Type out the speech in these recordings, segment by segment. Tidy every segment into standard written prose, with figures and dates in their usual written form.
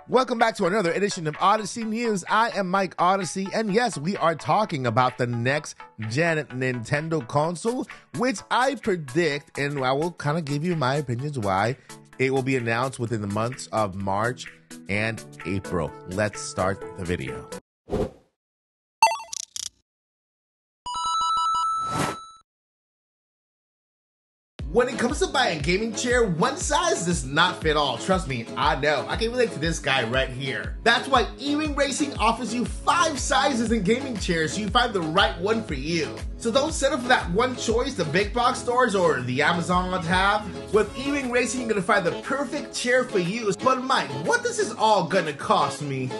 Welcome back to another edition of Odyssey News. I am Mike Odyssey, and yes, we are talking about the next gen Nintendo console, which I predict, and I will kind of give you my opinions why it will be announced within the months of March and April. Let's start the video. When it comes to buying a gaming chair, one size does not fit all. Trust me, I know. I can relate to this guy right here. That's why E-Wing Racing offers you 5 sizes in gaming chairs so you find the right one for you. So don't settle for that one choice the big box stores or the Amazons have. With E-Wing Racing, you're gonna find the perfect chair for you. But Mike, what does this all gonna cost me?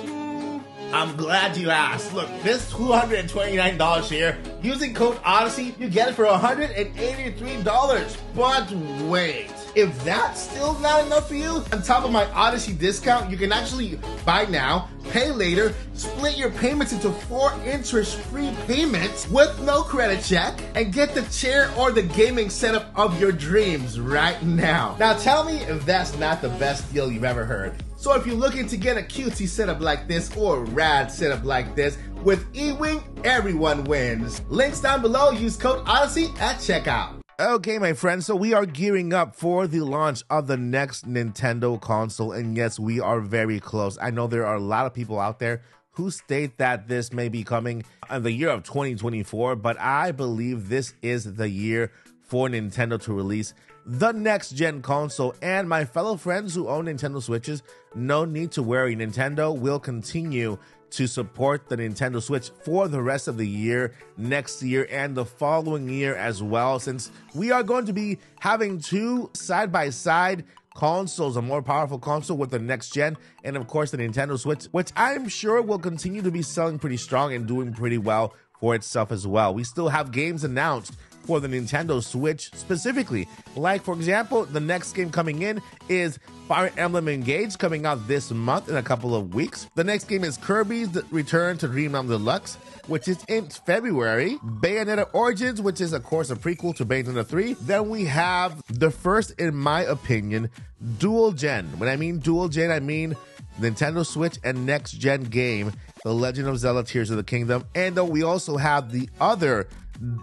I'm glad you asked. Look, this $229 here, using code Odyssey, you get it for $183. But wait, if that's still not enough for you, on top of my Odyssey discount, you can actually buy now, pay later, split your payments into 4 interest-free payments with no credit check, and get the chair or the gaming setup of your dreams right now. Now tell me if that's not the best deal you've ever heard. So if you're looking to get a cutesy setup like this or a rad setup like this, with E-Wing, everyone wins. Links down below, use code Odyssey at checkout. Okay, my friends, so we are gearing up for the launch of the next Nintendo console, and yes, we are very close. I know there are a lot of people out there who state that this may be coming in the year of 2024, but I believe this is the year for Nintendo to release the next gen console. And my fellow friends who own Nintendo Switches, no need to worry. Nintendo will continue to support the Nintendo Switch for the rest of the year, next year, and the following year as well, since we are going to be having 2 side-by-side consoles, a more powerful console with the next gen, and of course the Nintendo Switch, which I'm sure will continue to be selling pretty strong and doing pretty well for itself as well. We still have games announced for the Nintendo Switch specifically. Like, for example, the next game coming in is Fire Emblem Engage, coming out this month in a couple of weeks. The next game is Kirby's Return to Dreamland Deluxe, which is in February. Bayonetta Origins, which is, of course, a prequel to Bayonetta 3. Then we have the first, in my opinion, dual gen. When I mean dual gen, I mean Nintendo Switch and next gen game, The Legend of Zelda Tears of the Kingdom. And then we also have the other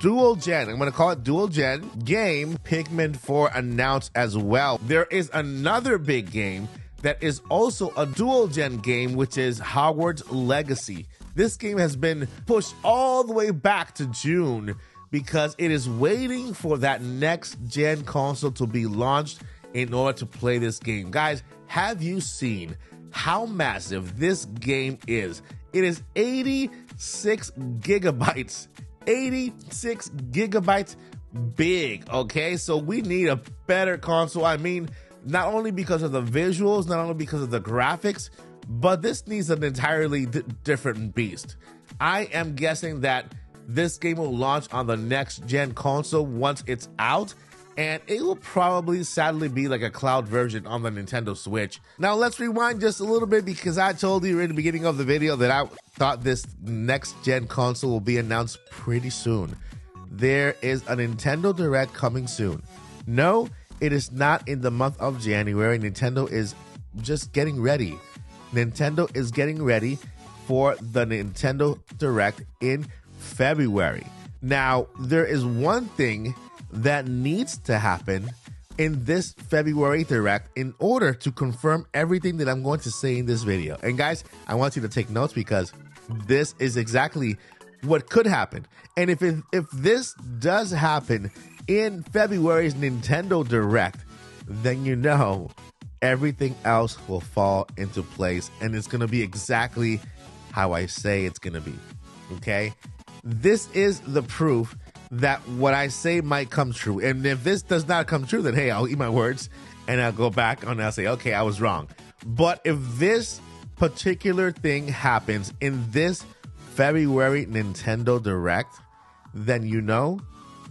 dual gen, I'm going to call it dual gen game, Pikmin 4, announced as well. There is another big game that is also a dual gen game, which is Hogwarts Legacy. This game has been pushed all the way back to June because it is waiting for that next gen console to be launched in order to play this game. Guys, have you seen how massive this game is? It is 86 gigabytes. 86 gigabytes big, okay? So we need a better console. I mean, not only because of the visuals, not only because of the graphics, but this needs an entirely different beast. I am guessing that this game will launch on the next gen console once it's out, and it will probably sadly be like a cloud version on the Nintendo Switch. Now let's rewind just a little bit, because I told you in the beginning of the video that I thought this next gen console will be announced pretty soon. There is a Nintendo Direct coming soon. No, it is not in the month of January. Nintendo is just getting ready. Nintendo is getting ready for the Nintendo Direct in February. Now, there is one thing that needs to happen in this February Direct in order to confirm everything that I'm going to say in this video. And guys, I want you to take notes, because this is exactly what could happen. And if this does happen in February's Nintendo Direct, then you know everything else will fall into place, and it's going to be exactly how I say it's going to be. Okay? This is the proof that what I say might come true. And if this does not come true, then hey, I'll eat my words and I'll go back and I'll say, okay, I was wrong. But if this particular thing happens in this February Nintendo Direct, then you know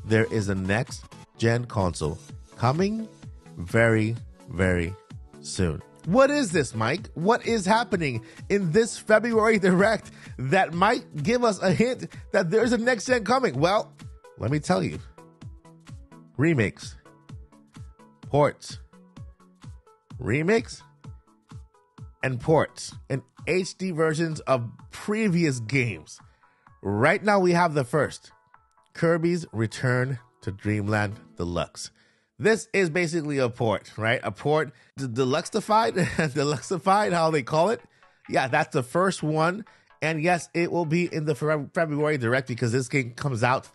there is a next gen console coming very, very soon. What is this, Mike? What is happening in this February Direct that might give us a hint that there's a next gen coming? Well, let me tell you. Remakes, ports, remakes, and ports and HD versions of previous games. Right now we have the first, Kirby's Return to Dreamland Deluxe. This is basically a port, right? A port, Deluxeified, how they call it. Yeah, that's the first one. And yes, it will be in the February Direct because this game comes out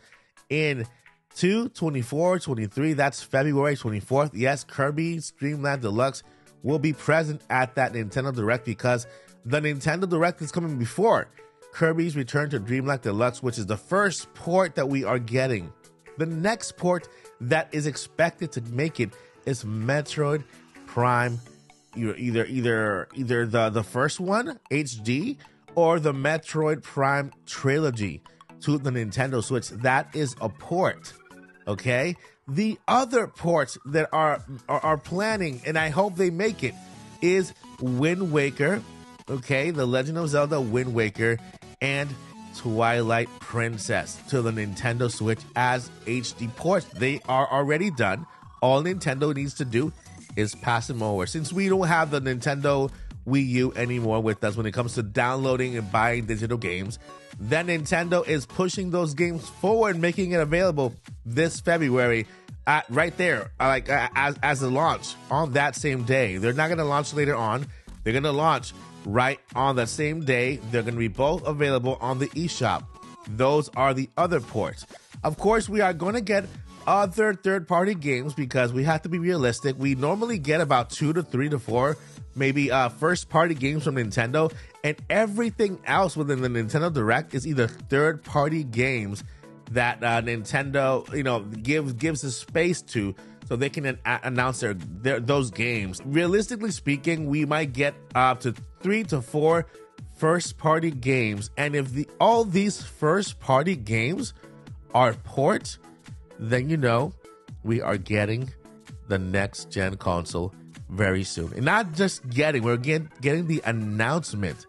in 2/24/23. That's February 24th. Yes, Kirby's Dreamland Deluxe will be present at that Nintendo Direct because the Nintendo Direct is coming before Kirby's Return to Dreamland Deluxe, which is the first port that we are getting. The next port that is expected to make it is Metroid Prime, either the first one, HD, or the Metroid Prime Trilogy to the Nintendo Switch. That is a port, okay? The other ports that are planning, and I hope they make it, is Wind Waker, okay? The Legend of Zelda Wind Waker, and Twilight Princess to the Nintendo Switch as HD ports. They are already done. All Nintendo needs to do is pass them over. Since we don't have the Nintendo Wii U anymore with us when it comes to downloading and buying digital games, then Nintendo is pushing those games forward, making it available this February right there, as a launch on that same day. They're not going to launch later on. They're going to launch right on the same day. They're going to be both available on the eShop. Those are the other ports. Of course, we are going to get other third-party games because we have to be realistic. We normally get about 2 to 3 to 4 maybe first-party games from Nintendo, and everything else within the Nintendo Direct is either third-party games that Nintendo, gives a space to, so they can announce those games. Realistically speaking, we might get up to 3 to 4 first-party games, and if all these first-party games are ports, then we are getting the next-gen console very soon. And not just we're getting the announcement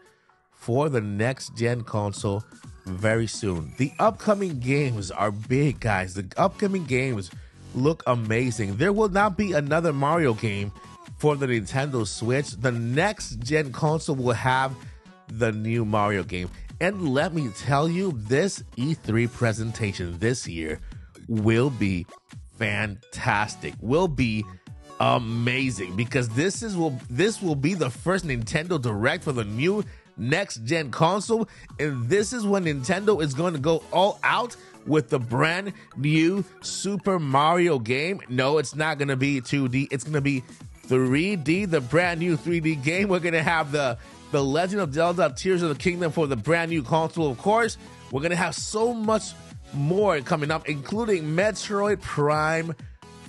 for the next-gen console very soon. The upcoming games are big, guys. The upcoming games look amazing. There will not be another Mario game for the Nintendo Switch. The next-gen console will have the new Mario game. And let me tell you, this E3 presentation this year will be fantastic, will be amazing, because this will be the first Nintendo Direct for the new next-gen console, and this is when Nintendo is going to go all out with the brand new Super Mario game. No, it's not going to be 2D, it's going to be 3D, the brand new 3D game. We're going to have the Legend of Zelda Tears of the Kingdom for the brand new console, of course. We're going to have so much more coming up, including Metroid Prime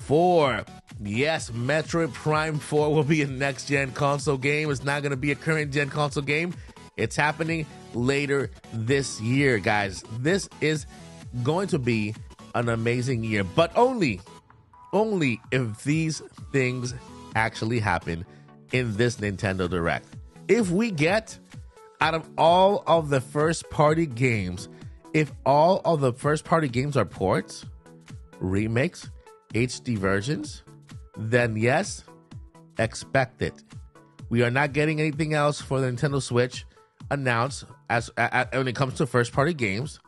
4. Yes, Metroid Prime 4 will be a next-gen console game. It's not going to be a current-gen console game. It's happening later this year, guys. This is going to be an amazing year, but only if these things actually happen in this Nintendo Direct. If we get, out of all of the first-party games, if all of the first-party games are ports, remakes, HD versions, then yes, expect it. We are not getting anything else for the Nintendo Switch announced when it comes to first-party games,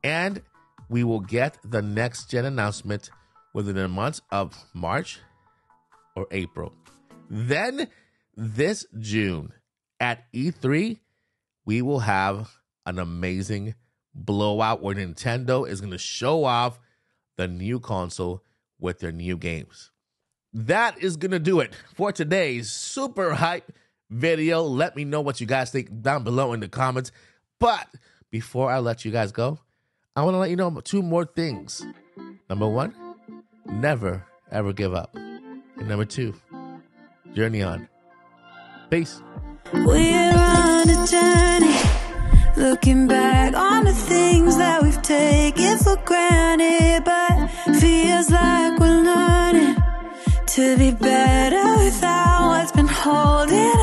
and we will get the next-gen announcement within the months of March or April. Then this June at E3, we will have an amazing blowout where Nintendo is going to show off the new console with their new games. That is going to do it for today's super hype video. Let me know what you guys think down below in the comments. But before I let you guys go, I want to let you know 2 more things. Number 1, never ever give up. And number 2, journey on. Peace. We're on a journey, looking back on the things that we've taken for granted, but feels like we're learning to be better without what's been holding